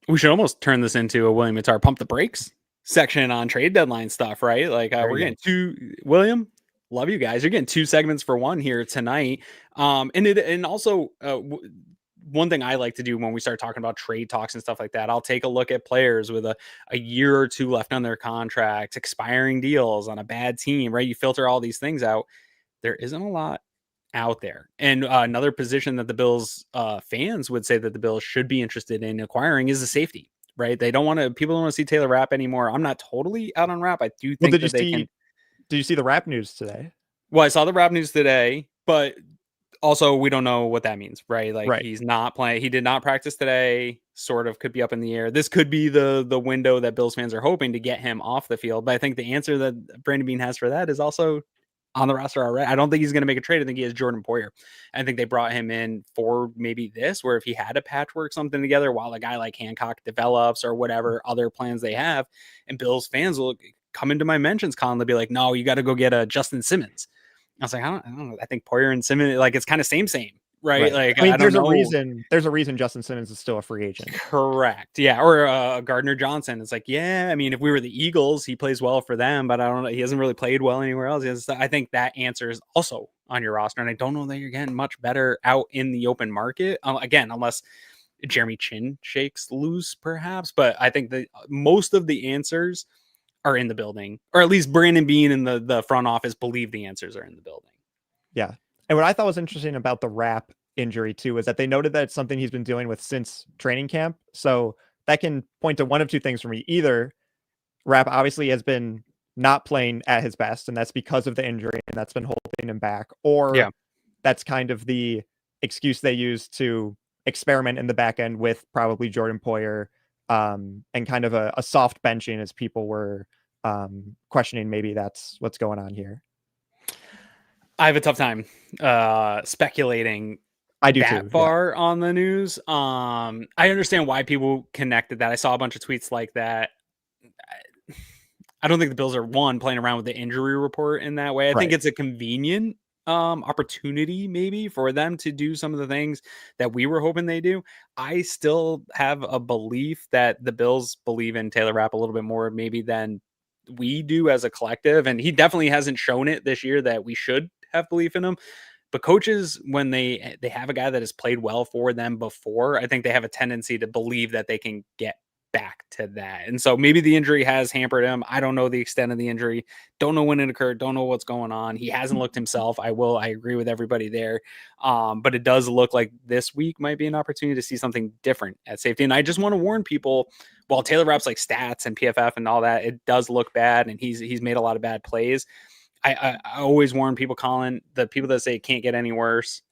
We should almost turn this into a William Mattar pump the brakes section on trade deadline stuff, right? Like we're getting William, love you guys. You're getting 2 segments for one here tonight. And also one thing I like to do when we start talking about trade talks and stuff like that, I'll take a look at players with a year or two left on their contracts, expiring deals on a bad team, right? You filter all these things out. There isn't a lot out there. And another position that the Bills fans would say that the Bills should be interested in acquiring is a safety, right? People don't want to see Taylor Rapp anymore. I'm not totally out on Rapp. I do think Did you see the Rapp news today? Well, I saw the Rapp news today, but also we don't know what that means, right? Like he's not playing. He did not practice today. Sort of could be up in the air. This could be the window that Bills fans are hoping to get him off the field. But I think the answer that Brandon Beane has for that is also on the roster already. I don't think he's going to make a trade. I think he has Jordan Poyer. I think they brought him in for maybe this, where if he had to patchwork something together while a guy like Hancock develops or whatever other plans they have, and Bills fans will come into my mentions, Colin, they'll be like, no, you got to go get a Justin Simmons. I was like, I don't know. I think Poyer and Simmons, like, it's kind of same. Right? Like, I mean, there's a reason Justin Simmons is still a free agent. Correct. Yeah. Or Gardner Johnson. It's like, yeah, I mean, if we were the Eagles, he plays well for them, but I don't know. He hasn't really played well anywhere else. I think that answer is also on your roster. And I don't know that you're getting much better out in the open market. Again, unless Jeremy Chin shakes loose, perhaps. But I think that most of the answers are in the building, or at least Brandon Beane and the front office believe the answers are in the building. Yeah. And what I thought was interesting about the Rapp injury too is that they noted that it's something he's been dealing with since training camp. So that can point to one of two things for me. Either Rapp obviously has been not playing at his best, and that's because of the injury, and that's been holding him back. Or that's kind of the excuse they use to experiment in the back end with probably Jordan Poyer, and kind of a soft benching as people were questioning maybe that's what's going on here. I have a tough time speculating I do that too, far on the news. I understand why people connected that. I saw a bunch of tweets like that. I don't think the Bills are playing around with the injury report in that way. I think it's a convenient opportunity maybe for them to do some of the things that we were hoping they do. I still have a belief that the Bills believe in Taylor Rapp a little bit more maybe than we do as a collective. And he definitely hasn't shown it this year that we should have belief in him. But coaches, when they have a guy that has played well for them before, I think they have a tendency to believe that they can get back to that. And so maybe the injury has hampered him. I don't know the extent of the injury. Don't know when it occurred. Don't know what's going on. He hasn't looked himself. I agree with everybody there. But it does look like this week might be an opportunity to see something different at safety. And I just want to warn people, while Taylor Rapp's like stats and PFF and all that, it does look bad. And he's made a lot of bad plays. I always warn people, Colin, the people that say it can't get any worse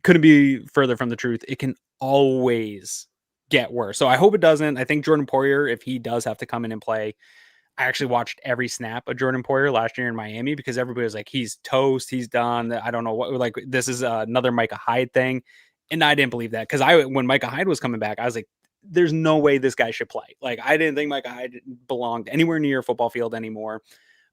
couldn't be further from the truth. It can always get worse. So I hope it doesn't. I think Jordan Poyer, if he does have to come in and play, I actually watched every snap of Jordan Poyer last year in Miami because everybody was like, he's toast, he's done. I don't know what, like, this is another Micah Hyde thing. And I didn't believe that because when Micah Hyde was coming back, I was like, there's no way this guy should play. Like, I didn't think Micah Hyde belonged anywhere near a football field anymore.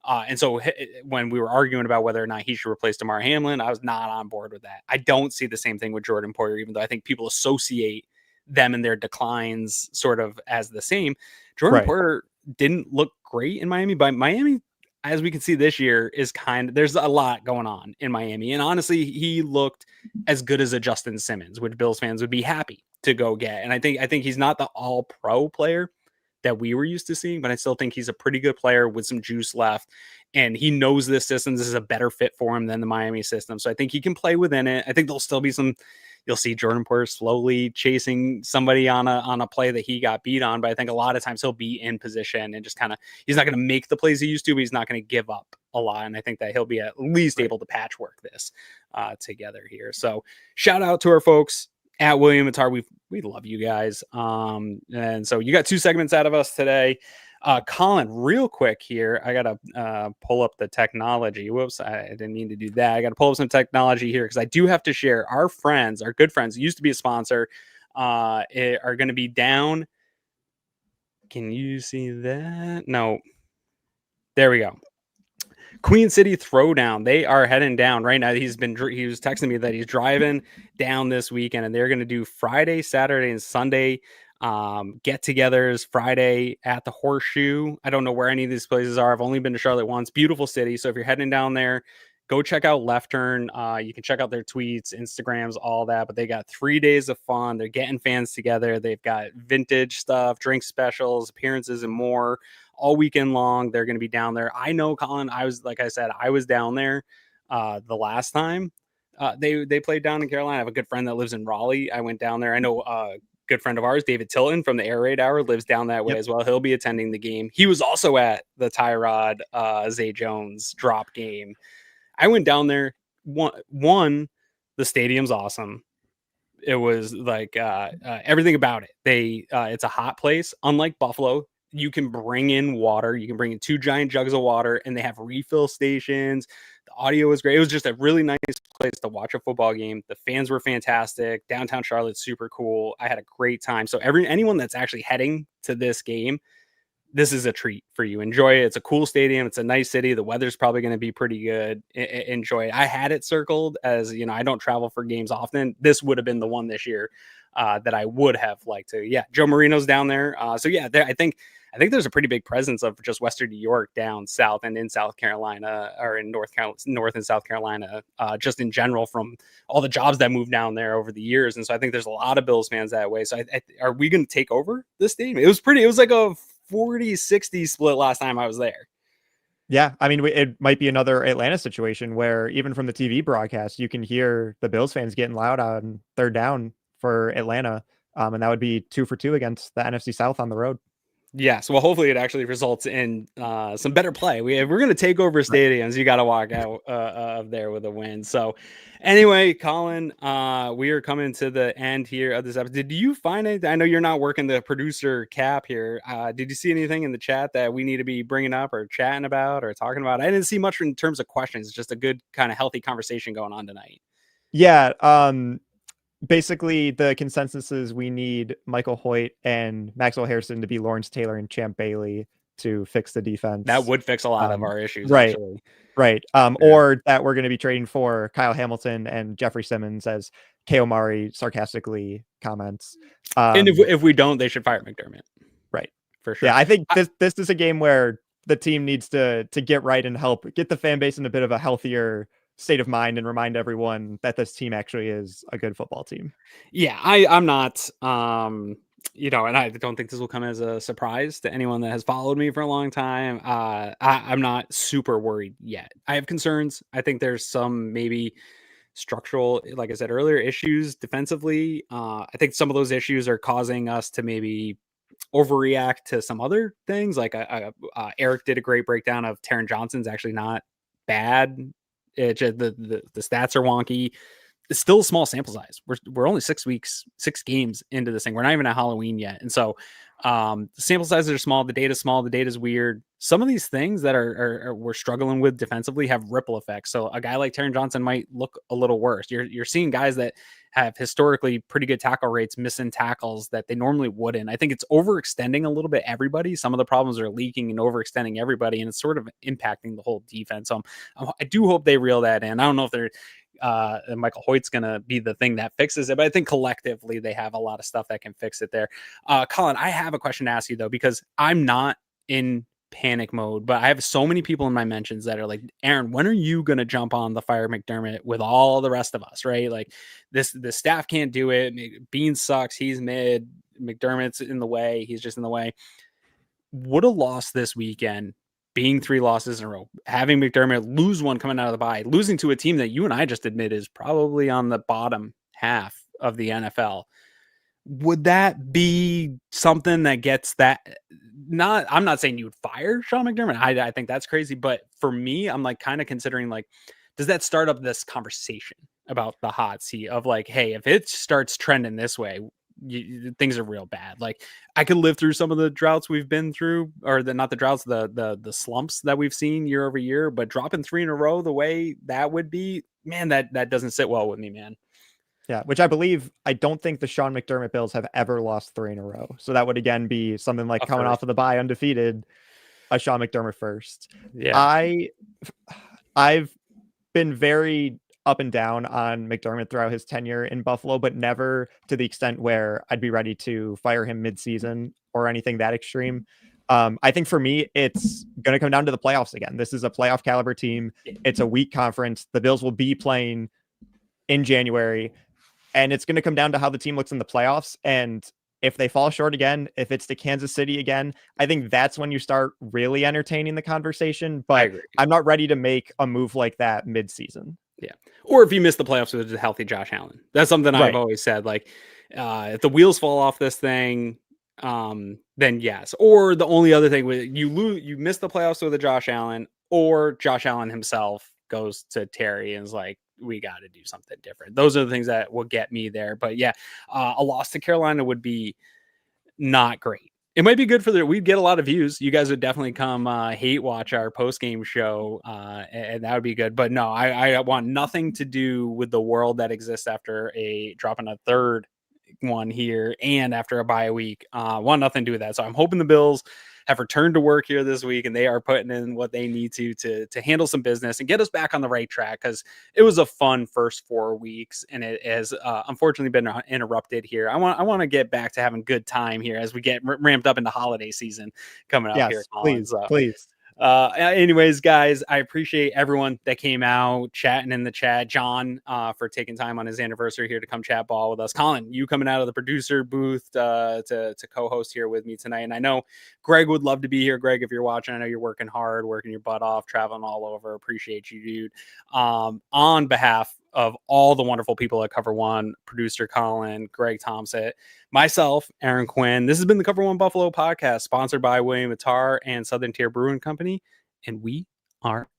And so when we were arguing about whether or not he should replace Damar Hamlin, I was not on board with that. I don't see the same thing with Jordan Poyer, even though I think people associate them and their declines sort of as the same. Jordan Poyer didn't look great in Miami, but Miami, as we can see this year, is there's a lot going on in Miami. And honestly, he looked as good as a Justin Simmons, which Bills fans would be happy to go get. And I think he's not the all pro player that we were used to seeing, but I still think he's a pretty good player with some juice left. And he knows this system. This is a better fit for him than the Miami system. So I think he can play within it. I think there'll still be you'll see Jordan Poyer slowly chasing somebody on a play that he got beat on. But I think a lot of times he'll be in position and just he's not going to make the plays he used to, but he's not going to give up a lot. And I think that he'll be at least able to patchwork this together here. So shout out to our folks at William Mattar. We love you guys. And so you got 2 segments out of us today. Colin, real quick here, I gotta pull up the technology. Whoops, I didn't mean to do that. I gotta pull up some technology here because I do have to share. Our good friends, used to be a sponsor, are going to be down. Can you see that? No. There we go. Queen City Throwdown. They are heading down right now. He was texting me that he's driving down this weekend, and they're going to do Friday, Saturday, and Sunday get-togethers. Friday at the Horseshoe. I don't know where any of these places are. I've only been to Charlotte once. Beautiful city. So if you're heading down there, go check out Left Turn. You can check out their tweets, Instagrams, all that. But they got 3 days of fun. They're getting fans together. They've got vintage stuff, drink specials, appearances, and more all weekend long. They're going to be down there. I know, Colin, I was down there the last time they played down in Carolina. I have a good friend that lives in Raleigh. I went down there. I know a good friend of ours, David Tilton from the Air Raid Hour, lives down that way as well. He'll be attending the game. He was also at the Tyrod Zay Jones drop game. I went down there. One, the stadium's awesome. It was like everything about it. It's a hot place. Unlike Buffalo, you can bring in water. You can bring in 2 giant jugs of water, and they have refill stations. The audio was great. It was just a really nice place to watch a football game. The fans were fantastic. Downtown Charlotte's super cool. I had a great time. So anyone that's actually heading to this game, this is a treat for you. Enjoy it. It's a cool stadium. It's a nice city. The weather's probably going to be pretty good. Enjoy it. I had it circled as, I don't travel for games often. This would have been the one this year that I would have liked to. Yeah, Joe Marino's down there. I think there's a pretty big presence of just Western New York down south and in South Carolina, or in North and South Carolina, just in general from all the jobs that moved down there over the years. And so I think there's a lot of Bills fans that way. So are we going to take over this stadium? It was like a 40-60 split last time I was there. Yeah, I mean, it might be another Atlanta situation where even from the TV broadcast, you can hear the Bills fans getting loud on 3rd down for Atlanta. And that would be 2 for 2 against the NFC South on the road. Yes. Well, hopefully it actually results in some better play. We're going to take over stadiums. You got to walk out of there with a win. So anyway, Colin, we are coming to the end here of this episode. Did you find anything? I know you're not working the producer cap here. Did you see anything in the chat that we need to be bringing up or chatting about or talking about? I didn't see much in terms of questions. It's just a good kind of healthy conversation going on tonight. Yeah. Basically, the consensus is we need Michael Hoyt and Maxwell Harrison to be Lawrence Taylor and Champ Bailey to fix the defense. That would fix a lot of our issues, right? Actually. Right. Or that we're going to be trading for Kyle Hamilton and Jeffrey Simmons, as K. Omari sarcastically comments. And if we don't, they should fire McDermott. Right. For sure. Yeah, I think this is a game where the team needs to get right and help get the fan base in a bit of a healthier state of mind and remind everyone that this team actually is a good football team. Yeah, I'm not, and I don't think this will come as a surprise to anyone that has followed me for a long time. I'm not super worried yet. I have concerns. I think there's some maybe structural, like I said earlier, issues defensively. I think some of those issues are causing us to maybe overreact to some other things. Like Eric did a great breakdown of Taron Johnson's actually not bad. It just, the stats are wonky. it's still a small sample size. We're only 6 games into this thing. We're not even at Halloween yet. And so the sample sizes are small. The data's small. The data's weird. Some of these things that are we're struggling with defensively have ripple effects. So a guy like Taron Johnson might look a little worse. You're seeing guys that have historically pretty good tackle rates missing tackles that they normally wouldn't. I think it's overextending a little bit everybody. Some of the problems are leaking and overextending everybody, and it's sort of impacting the whole defense. So I do hope they reel that in. I don't know if they're Michael Hoyt's going to be the thing that fixes it, but I think collectively they have a lot of stuff that can fix it there. Colin, I have a question to ask you though, because I'm not in panic mode, but I have so many people in my mentions that are like, Aaron, when are you going to jump on the fire McDermott with all the rest of us? Right? Like the staff can't do it. Bean sucks. He's mid. McDermott's in the way. He's just in the way. Would a loss this weekend, being 3 losses in a row, having McDermott lose one coming out of the bye, losing to a team that you and I just admit is probably on the bottom half of the NFL, would that be something that gets that? I'm not saying you would fire Sean McDermott. I think that's crazy. But for me, I'm like kind of considering like, does that start up this conversation about the hot seat of like, hey, if it starts trending this way, things are real bad. Like I could live through some of the droughts we've been through, or not the droughts, the slumps that we've seen year over year, but dropping 3 in a row the way that would be, man, that doesn't sit well with me, man. Yeah, which I don't think the Sean McDermott Bills have ever lost 3 in a row. So that would again be something like coming off of the bye undefeated, a Sean McDermott first. Yeah. I've been very up and down on McDermott throughout his tenure in Buffalo, but never to the extent where I'd be ready to fire him mid-season or anything that extreme. I think for me, it's going to come down to the playoffs again. This is a playoff caliber team. It's a weak conference. The Bills will be playing in January, and it's going to come down to how the team looks in the playoffs. And if they fall short again, if it's to Kansas City again, I think that's when you start really entertaining the conversation. But I'm not ready to make a move like that mid-season. Yeah. Or if you miss the playoffs with a healthy Josh Allen. That's something I've always said. Like, if the wheels fall off this thing, then yes. Or the only other thing with you miss the playoffs with a Josh Allen, or Josh Allen himself goes to Terry and is like, we got to do something different. Those are the things that will get me there. But yeah, a loss to Carolina would be not great. It might be good we'd get a lot of views. You guys would definitely come hate watch our post-game show, and that would be good. But no, I want nothing to do with the world that exists after dropping a third one here and after a bye week. Want nothing to do with that. So I'm hoping the Bills have returned to work here this week and they are putting in what they need to handle some business and get us back on the right track, because it was a fun first 4 weeks and it has unfortunately been interrupted here. I want to get back to having good time here as we get ramped up into holiday season coming up here. Colin. Please. Anyways, guys, I appreciate everyone that came out chatting in the chat. John, for taking time on his anniversary here to come chat ball with us. Colin, you coming out of the producer booth to co-host here with me tonight. And I know Greg would love to be here. Greg, if you're watching, I know you're working hard, working your butt off, traveling all over. Appreciate you, dude. On behalf of all the wonderful people at Cover One, producer Colin, Greg Thompson, myself, Aaron Quinn. This has been the Cover One Buffalo podcast, sponsored by William Mattar and Southern Tier Brewing Company, and we are